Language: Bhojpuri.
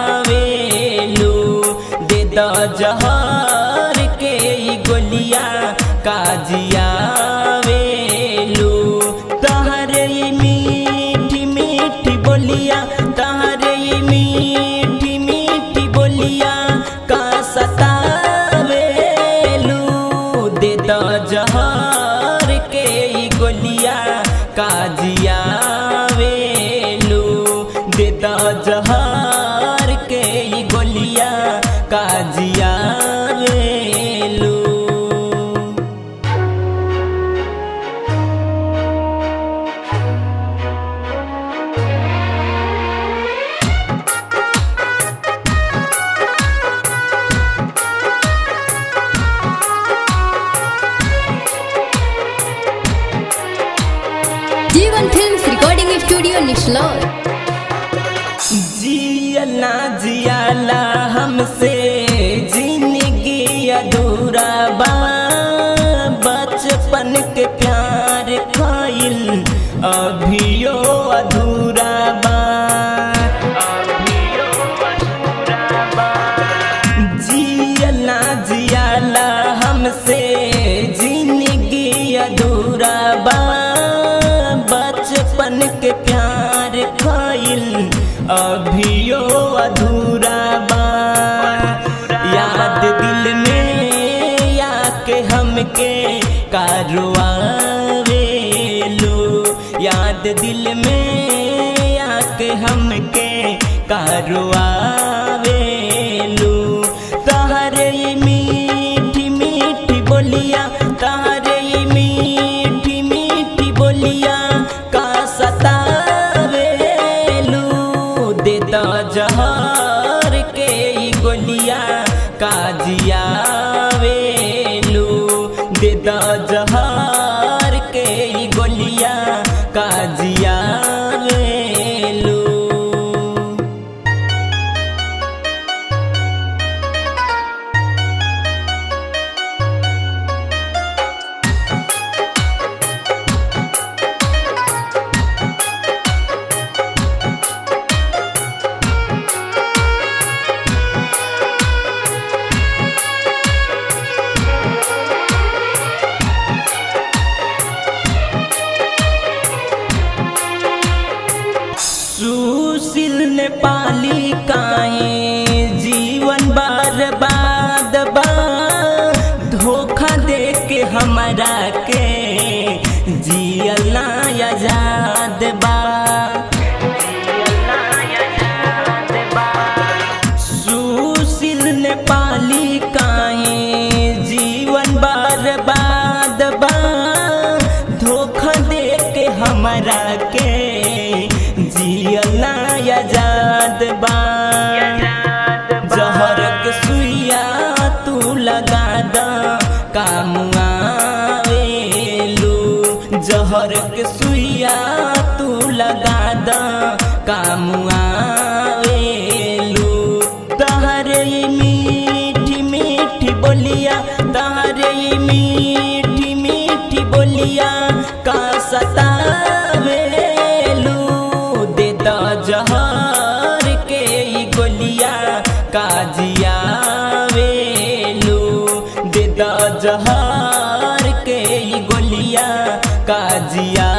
काजियावेलू दे द जहर के गोलिया काजियावेलू तहरे मीठी मीठी बोलिया तहरे मीठी मीठी बोलिया का सतावेलू दे द जहर के गोलिया काजियावेलू दे द जहर के गोलिया काजियावेलू। जीवन फिल्म्स रिकॉर्डिंग स्टूडियो निशलौर। जियला जियाला हमसे जिंदगी अधूरा बा बचपन के प्यार खाइल अभियो अधूरा बा जियला जियाला हमसे जिंदगी अधूरा बा बचपन के प्यार खाइल अभियो अधूरा बा याद दिल में आके हमके कारवावेलू याद दिल में आके हमके कारवावेलू तहरे मीठी मीठी बोलिया तहरे मीठी मीठी बोलिया का सतावेलू दे द जहर के गोलिया काजियावेलू दे द जहर के गोलिया काजियावेलू। सुशील नेपाली काहे जीवन बर्बाद बा धोखा दे के हमरा के जियल ना आजाद बा सुशील नेपाली काहे जीवन बर्बाद बा धोखा दे के हमरा के जियल आजाद बा जहर के सुइया तू लगा द काम आवेलू जहर के सुइया तू लगा द काम आवेलू तहरे मीठी मीठी बोलिया तहरे मीठी मीठी बोलिया का सतावेलू दे द जहर के गोलिया काजियावेलू दे द जहर के गोलिया काजिया।